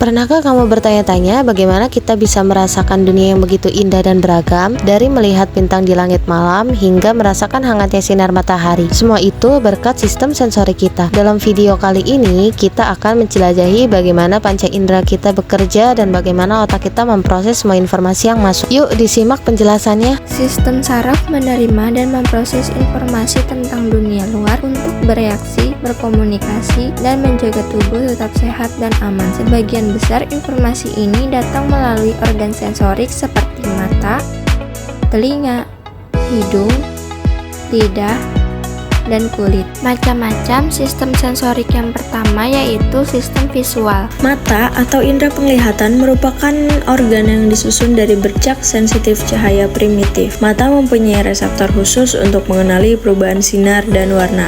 Pernahkah kamu bertanya-tanya bagaimana kita bisa merasakan dunia yang begitu indah dan beragam, dari melihat bintang di langit malam hingga merasakan hangatnya sinar matahari? Semua itu berkat sistem sensori kita. Dalam video kali ini, kita akan menjelajahi bagaimana panca indera kita bekerja dan bagaimana otak kita memproses semua informasi yang masuk. Yuk disimak penjelasannya. Sistem saraf menerima dan memproses informasi tentang dunia luar untuk bereaksi, berkomunikasi, dan menjaga tubuh tetap sehat dan aman. Sebagian besar informasi ini datang melalui organ sensorik seperti mata, telinga, hidung, lidah, dan kulit. Macam-macam sistem sensorik. Yang pertama yaitu sistem visual. Mata atau indera penglihatan merupakan organ yang disusun dari bercak sensitif cahaya primitif. Mata mempunyai reseptor khusus untuk mengenali perubahan sinar dan warna.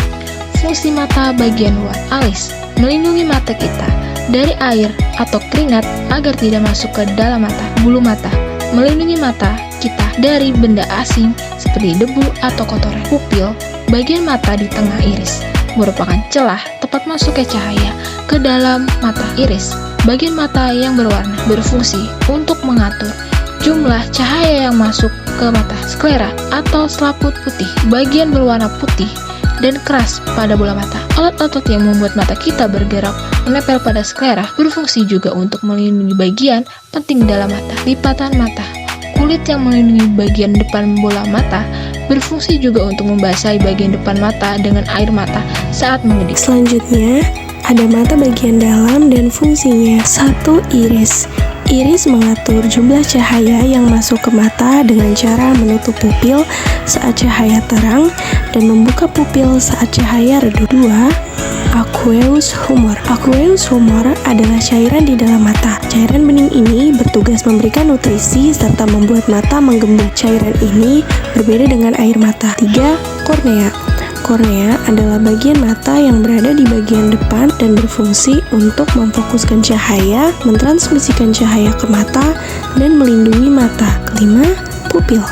Fungsi mata bagian luar, alis, melindungi mata kita dari air atau keringat agar tidak masuk ke dalam mata. Bulu mata, melindungi mata kita dari benda asing seperti debu atau kotoran. Pupil, bagian mata di tengah iris, merupakan celah tempat masuknya cahaya ke dalam mata. Iris, bagian mata yang berwarna, berfungsi untuk mengatur jumlah cahaya yang masuk ke mata. Sklera atau selaput putih, bagian berwarna putih dan keras pada bola mata. Otot-otot yang membuat mata kita bergerak menempel pada sklera berfungsi juga untuk melindungi bagian penting dalam mata. Lipatan mata, kulit yang melindungi bagian depan bola mata berfungsi juga untuk membasahi bagian depan mata dengan air mata saat mengedip. Selanjutnya, ada mata bagian dalam dan fungsinya. 1. Iris. Iris mengatur jumlah cahaya yang masuk ke mata dengan cara menutup pupil saat cahaya terang dan membuka pupil saat cahaya redup. 2. Aqueous humor. Aqueous humor adalah cairan di dalam mata. Cairan bening ini bertugas memberikan nutrisi serta membuat mata menggembung. Cairan ini berbeda dengan air mata. 3. Kornea. Kornea adalah bagian mata yang berada di bagian depan dan berfungsi untuk memfokuskan cahaya, mentransmisikan cahaya ke mata, dan melindungi mata. 5. Pupil.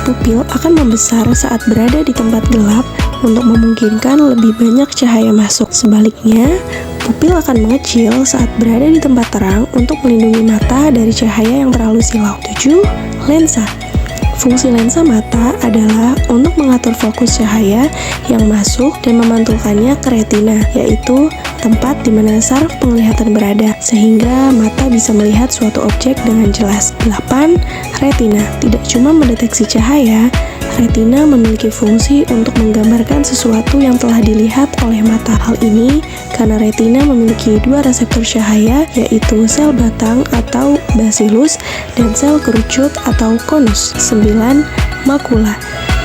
Pupil akan membesar saat berada di tempat gelap untuk memungkinkan lebih banyak cahaya masuk. Sebaliknya, pupil akan mengecil saat berada di tempat terang untuk melindungi mata dari cahaya yang terlalu silau. 7. Lensa. Fungsi lensa mata adalah untuk mengatur fokus cahaya yang masuk dan memantulkannya ke retina, yaitu tempat di mana saraf penglihatan berada, sehingga mata bisa melihat suatu objek dengan jelas. 8. Retina. Tidak cuma mendeteksi cahaya, retina memiliki fungsi untuk menggambarkan sesuatu yang telah dilihat oleh mata. Hal ini karena retina memiliki 2 reseptor cahaya, yaitu sel batang atau basilus dan sel kerucut atau konus. 9. Makula.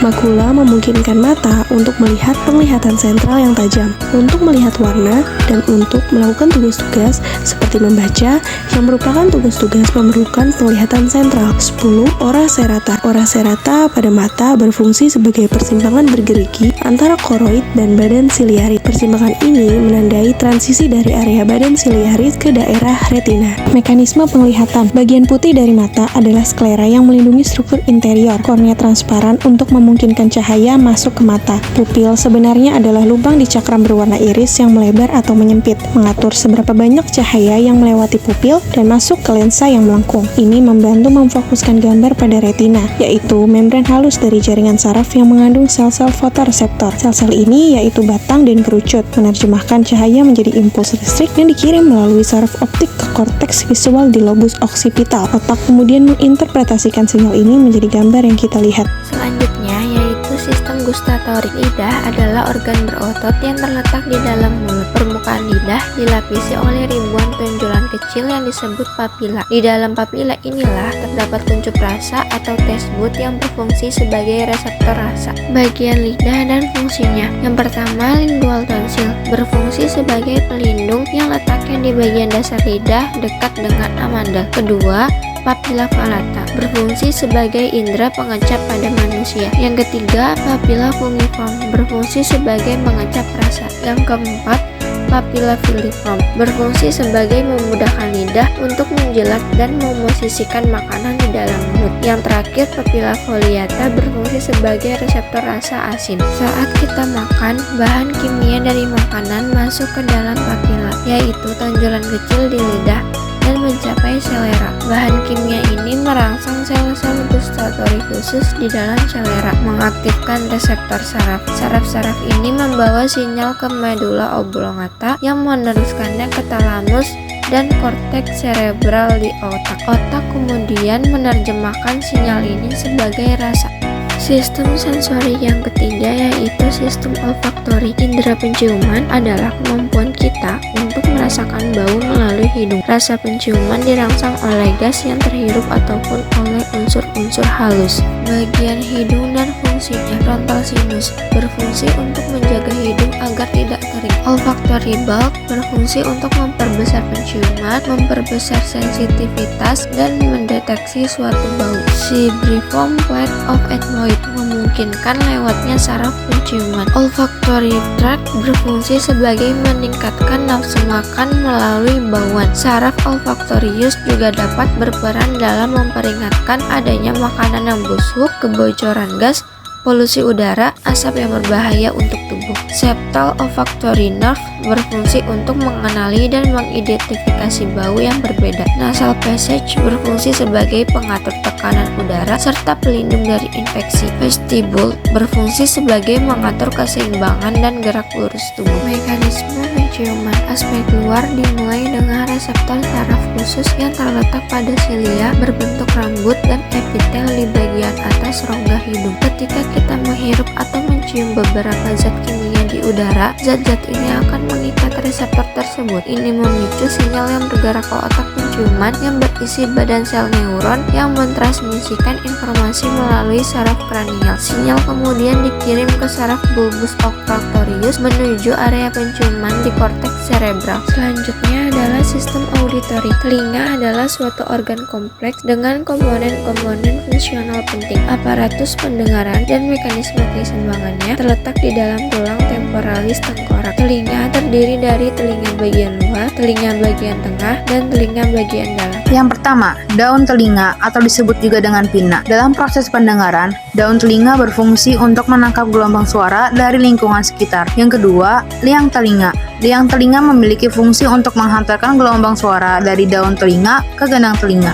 Makula memungkinkan mata untuk melihat penglihatan sentral yang tajam, untuk melihat warna, dan untuk melakukan tugas-tugas seperti membaca yang merupakan tugas-tugas memerlukan penglihatan sentral. 10. Ora serata. Ora serata pada mata berfungsi sebagai persimpangan bergerigi antara koroid dan badan siliaris. Persimpangan ini menandai transisi dari area badan siliaris ke daerah retina. Mekanisme penglihatan. Bagian putih dari mata adalah sklera yang melindungi struktur interior. Kornea transparan untuk memungkinkan cahaya masuk ke mata. Pupil sebenarnya adalah lubang di cakram berwarna iris yang melebar atau menyempit, mengatur seberapa banyak cahaya yang melewati pupil dan masuk ke lensa yang melengkung. Ini membantu memfokuskan gambar pada retina, yaitu membran halus dari jaringan saraf yang mengandung sel-sel fotoreseptor. Sel-sel ini yaitu batang dan kerucut, menerjemahkan cahaya menjadi impuls listrik yang dikirim melalui saraf optik ke korteks visual di lobus occipital. Otak kemudian menginterpretasikan sinyal ini menjadi gambar yang kita lihat. Selanjutnya yaitu sistem gustatorik. Lidah adalah organ berotot yang terletak di dalam mulut. Permukaan lidah dilapisi oleh ribuan tonjolan kecil yang disebut papila. Di dalam papila inilah terdapat kuncup rasa atau taste bud yang berfungsi sebagai reseptor rasa. Bagian lidah dan fungsinya. Yang pertama, lingual tonsil, berfungsi sebagai pelindung yang letaknya di bagian dasar lidah dekat dengan amandel. Kedua, papila palata, berfungsi sebagai indera pengecap pada manusia. Yang ketiga, papila fungiform, berfungsi sebagai mengecap rasa. Yang keempat, papila filiform, berfungsi sebagai memudahkan lidah untuk menjilat dan memosisikan makanan di dalam mulut. Yang terakhir, papila foliata berfungsi sebagai reseptor rasa asin. Saat kita makan, bahan kimia dari makanan masuk ke dalam papila, yaitu tonjolan kecil di lidah dan merangsang sel-sel gustatory khusus di dalam selera, mengaktifkan reseptor saraf. Saraf-saraf ini membawa sinyal ke medula oblongata yang meneruskannya ke talamus dan korteks cerebral di otak. Otak kemudian menerjemahkan sinyal ini sebagai rasa. Sistem sensori yang ketiga yaitu sistem olfaktori. Indera penciuman adalah kemampuan kita untuk merasakan bau melalui hidung. Rasa penciuman dirangsang oleh gas yang terhirup ataupun oleh unsur-unsur halus. Bagian hidung dan fungsinya. Frontal sinus berfungsi untuk menjaga hidung agar tidak kering. Olfactory bulb berfungsi untuk memperbesar penciuman, memperbesar sensitivitas, dan mendeteksi suatu bau. Cibriform plate of ethmoid memungkinkan lewatnya saraf penciuman. Olfactory tract berfungsi sebagai meningkatkan nafsu makan melalui bauan. Saraf olfaktorius juga dapat berperan dalam memperingatkan adanya makanan yang busuk, kebocoran gas, polusi udara, asap yang berbahaya untuk tubuh. Septal olfactory nerve berfungsi untuk mengenali dan mengidentifikasi bau yang berbeda. Nasal passage berfungsi sebagai pengatur tekanan udara serta pelindung dari infeksi. Vestibule berfungsi sebagai mengatur keseimbangan dan gerak lurus tubuh. Mekanisme penciuman. Aspek luar dimulai dengan reseptor saraf khusus yang terletak pada silia berbentuk rambut dan epitel di bagian atas rongga hidung. Ketika kita menghirup atau mencium beberapa zat kimia di udara, zat-zat ini akan mengikat reseptor tersebut. Ini memicu sinyal yang bergerak ke otak penciuman yang berisi badan sel neuron yang mentransmisikan informasi melalui saraf kranial. Sinyal kemudian dikirim ke saraf bulbus olfactorius menuju area penciuman di korteks cerebral. Selanjutnya adalah sistem auditori. Telinga adalah suatu organ kompleks dengan komponen-komponen fungsional penting. Aparatus pendengaran dan mekanisme keseimbangannya terletak di dalam tulang temporalis tengkorak. Telinga terdiri dari telinga bagian luar, telinga bagian tengah, dan telinga bagian dalam. Yang pertama, daun telinga atau disebut juga dengan pinna. Dalam proses pendengaran, daun telinga berfungsi untuk menangkap gelombang suara dari lingkungan sekitar. Yang kedua, liang telinga. Liang telinga memiliki fungsi untuk menghantarkan gelombang suara dari daun telinga ke gendang telinga.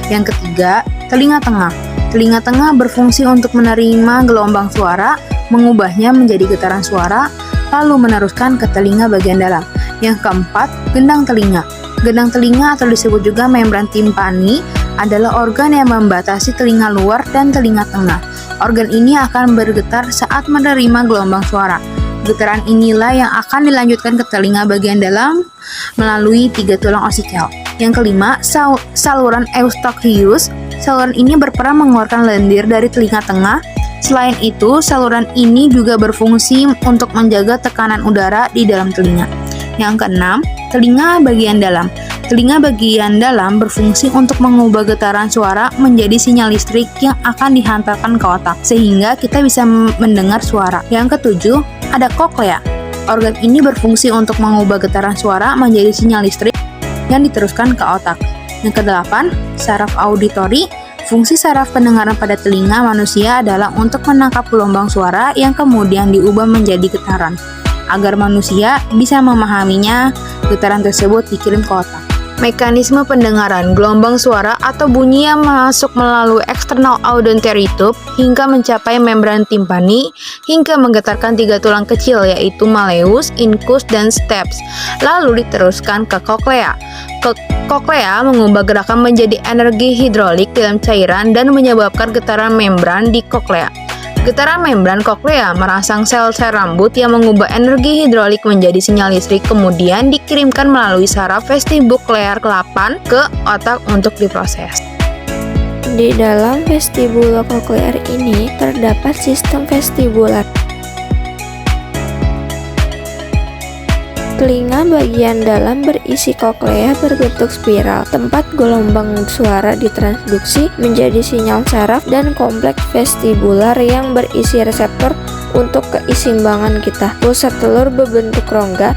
Yang ketiga, telinga tengah. Telinga tengah berfungsi untuk menerima gelombang suara, mengubahnya menjadi getaran suara, lalu meneruskan ke telinga bagian dalam. Yang keempat, gendang telinga. Gendang telinga atau disebut juga membran timpani adalah organ yang membatasi telinga luar dan telinga tengah. Organ ini akan bergetar saat menerima gelombang suara. Getaran inilah yang akan dilanjutkan ke telinga bagian dalam melalui 3 tulang osikel. Yang kelima, saluran Eustochius. Saluran ini berperan mengeluarkan lendir dari telinga tengah. Selain itu, saluran ini juga berfungsi untuk menjaga tekanan udara di dalam telinga. Yang keenam, telinga bagian dalam. Telinga bagian dalam berfungsi untuk mengubah getaran suara menjadi sinyal listrik yang akan dihantarkan ke otak, sehingga kita bisa mendengar suara. Yang ketujuh, ada koklea. Organ ini berfungsi untuk mengubah getaran suara menjadi sinyal listrik yang diteruskan ke otak. Yang kedelapan, saraf auditori. Fungsi saraf pendengaran pada telinga manusia adalah untuk menangkap gelombang suara yang kemudian diubah menjadi getaran. Agar manusia bisa memahaminya, getaran tersebut dikirim ke otak. Mekanisme pendengaran gelombang suara atau bunyi yang masuk melalui external auditory tube hingga mencapai membran timpani hingga menggetarkan 3 tulang kecil yaitu malleus, incus, dan stapes, lalu diteruskan ke koklea. Koklea mengubah gerakan menjadi energi hidrolik dalam cairan dan menyebabkan getaran membran di koklea. Getaran membran koklea merangsang sel-sel rambut yang mengubah energi hidrolik menjadi sinyal listrik, kemudian dikirimkan melalui saraf vestibuklear ke-8 ke otak untuk diproses. Di dalam vestibulo koklear ini terdapat sistem vestibular. Telinga bagian dalam berisi koklea berbentuk spiral, tempat gelombang suara ditransduksi menjadi sinyal saraf, dan kompleks vestibular yang berisi reseptor untuk keseimbangan kita. Pusat telur berbentuk rongga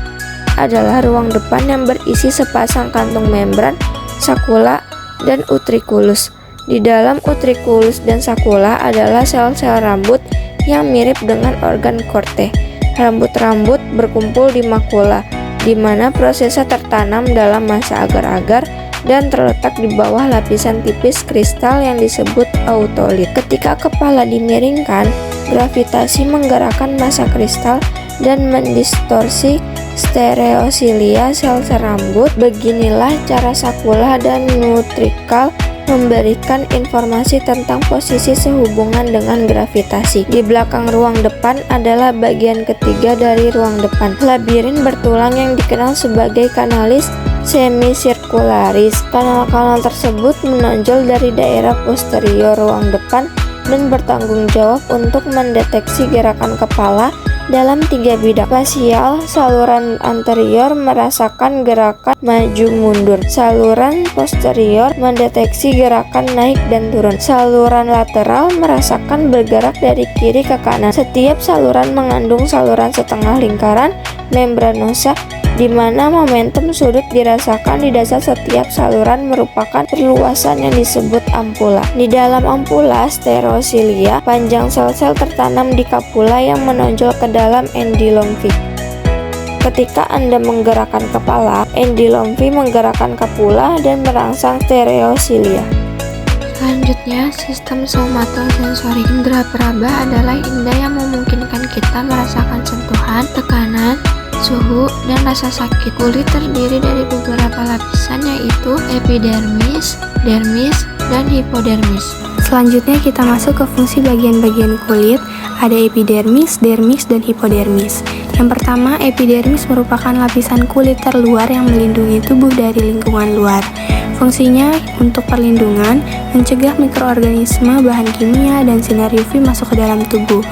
adalah ruang depan yang berisi sepasang kantung membran, sakula, dan utriculus. Di dalam utriculus dan sakula adalah sel-sel rambut yang mirip dengan organ korte. Rambut-rambut berkumpul di makula, di mana prosesnya tertanam dalam massa agar-agar dan terletak di bawah lapisan tipis kristal yang disebut autolit. Ketika kepala dimiringkan, gravitasi menggerakkan massa kristal dan mendistorsi stereosilia sel rambut. Beginilah cara sakula dan nutrikal memberikan informasi tentang posisi sehubungan dengan gravitasi. Di belakang ruang depan adalah bagian ketiga dari ruang depan, labirin bertulang yang dikenal sebagai kanalis semisirkularis. Kanal-kanal tersebut menonjol dari daerah posterior ruang depan dan bertanggung jawab untuk mendeteksi gerakan kepala dalam 3 bidang. Fasial, saluran anterior merasakan gerakan maju mundur. Saluran posterior mendeteksi gerakan naik dan turun. Saluran lateral merasakan bergerak dari kiri ke kanan. Setiap saluran mengandung saluran setengah lingkaran membranosa di mana momentum sudut dirasakan di dasar setiap saluran merupakan perluasan yang disebut ampula. Di dalam ampula stereosilia, panjang sel-sel tertanam di kapula yang menonjol ke dalam endilomfi. Ketika Anda menggerakkan kepala, endilomfi menggerakkan kapula dan merangsang stereosilia. Selanjutnya, sistem somatosensori. Indera peraba adalah indera yang memungkinkan kita merasakan sentuhan, tekanan, suhu, dan rasa sakit. Kulit terdiri dari beberapa lapisan yaitu epidermis, dermis, dan hipodermis. Selanjutnya kita masuk ke fungsi bagian-bagian kulit. Ada epidermis, dermis, dan hipodermis. Yang pertama, epidermis merupakan lapisan kulit terluar yang melindungi tubuh dari lingkungan luar. Fungsinya untuk perlindungan, mencegah mikroorganisme, bahan kimia, dan sinar UV masuk ke dalam tubuh.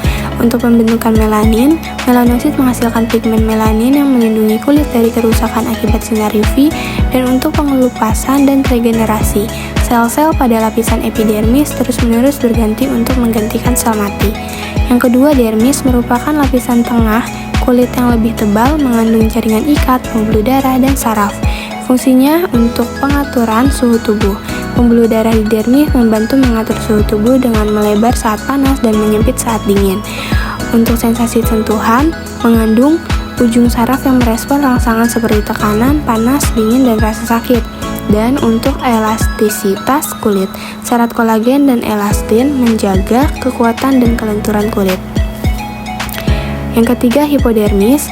Untuk pembentukan melanin, melanosit menghasilkan pigmen melanin yang melindungi kulit dari kerusakan akibat sinar UV, dan untuk pengelupasan dan regenerasi. Sel-sel pada lapisan epidermis terus-menerus berganti untuk menggantikan sel mati. Yang kedua, dermis merupakan lapisan tengah kulit yang lebih tebal, mengandung jaringan ikat, pembuluh darah, dan saraf. Fungsinya untuk pengaturan suhu tubuh. Pembuluh darah di dermis membantu mengatur suhu tubuh dengan melebar saat panas dan menyempit saat dingin. Untuk sensasi sentuhan, mengandung ujung saraf yang merespon rangsangan seperti tekanan, panas, dingin, dan rasa sakit. Dan untuk elastisitas kulit, serat kolagen dan elastin menjaga kekuatan dan kelenturan kulit. Yang ketiga, hipodermis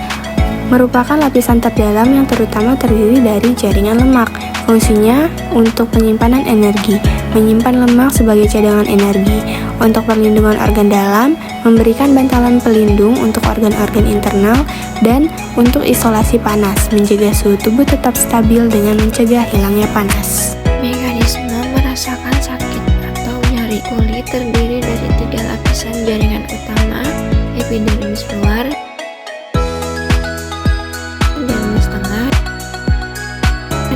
merupakan lapisan terdalam yang terutama terdiri dari jaringan lemak. Fungsinya untuk penyimpanan energi, menyimpan lemak sebagai cadangan energi. Untuk perlindungan organ dalam, memberikan bantalan pelindung untuk organ-organ internal, dan untuk isolasi panas, mencegah suhu tubuh tetap stabil dengan mencegah hilangnya panas. Mekanisme merasakan sakit atau nyeri kulit terdiri dari 3 lapisan jaringan utama, epidermis luar, dermis tengah,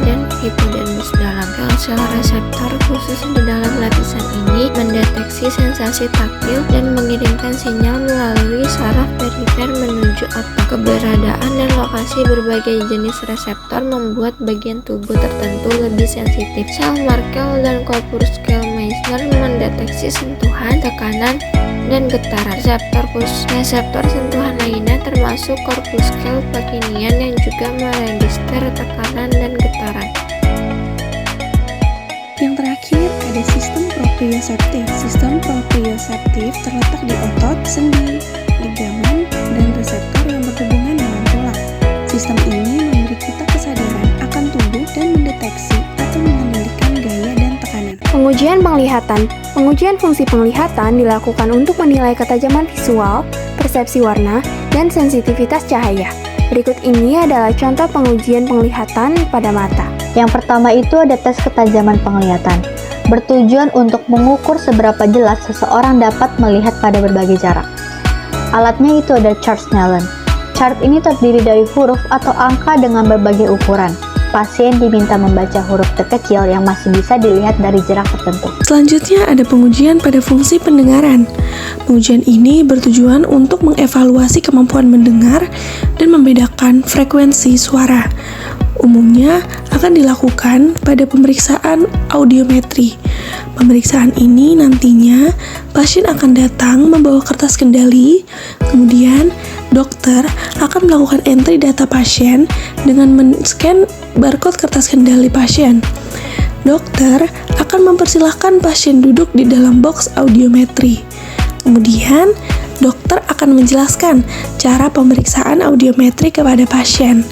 dan hipodermis dalam. Sel reseptor khusus di dalam lapisan ini mendeteksi sensasi taktil dan mengirimkan sinyal melalui saraf perifer menuju otak. Keberadaan dan lokasi berbagai jenis reseptor membuat bagian tubuh tertentu lebih sensitif. Sel Merkel dan Kupffer-Meissner mendeteksi sentuhan, tekanan, dan getaran. Reseptor sentuhan lainnya termasuk corpuscle Pacinian yang juga meregister tekanan dan getaran. Yang terakhir ada sistem proprioseptif. Sistem proprioseptif terletak di otot, sendi, ligamen, dan reseptor yang berhubungan dengan tulang. Sistem ini memberi kita kesadaran akan tubuh dan mendeteksi atau mengendalikan gaya dan tekanan. Pengujian penglihatan. Pengujian fungsi penglihatan dilakukan untuk menilai ketajaman visual, persepsi warna, dan sensitivitas cahaya. Berikut ini adalah contoh pengujian penglihatan pada mata. Yang pertama itu ada tes ketajaman penglihatan, bertujuan untuk mengukur seberapa jelas seseorang dapat melihat pada berbagai jarak. Alatnya itu ada chart Snellen. Chart ini terdiri dari huruf atau angka dengan berbagai ukuran. Pasien diminta membaca huruf terkecil yang masih bisa dilihat dari jarak tertentu. Selanjutnya ada pengujian pada fungsi pendengaran. Pengujian ini bertujuan untuk mengevaluasi kemampuan mendengar dan membedakan frekuensi suara. Umumnya akan dilakukan pada pemeriksaan audiometri. Pemeriksaan ini nantinya pasien akan datang membawa kertas kendali, kemudian dokter akan melakukan entry data pasien dengan men-scan barcode kertas kendali pasien. Dokter akan mempersilahkan pasien duduk di dalam box audiometri. Kemudian, dokter akan menjelaskan cara pemeriksaan audiometri kepada pasien.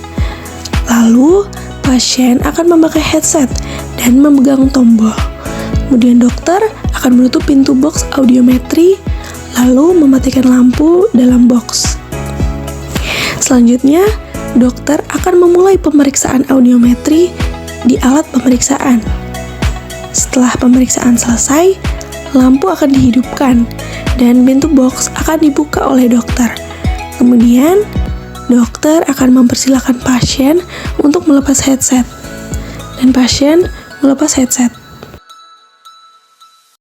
Lalu, pasien akan memakai headset dan memegang tombol. Kemudian dokter akan menutup pintu box audiometri, lalu mematikan lampu dalam box. Selanjutnya, dokter akan memulai pemeriksaan audiometri di alat pemeriksaan. Setelah pemeriksaan selesai, lampu akan dihidupkan dan pintu box akan dibuka oleh dokter. Kemudian, dokter akan mempersilahkan pasien untuk melepas headset, dan pasien melepas headset.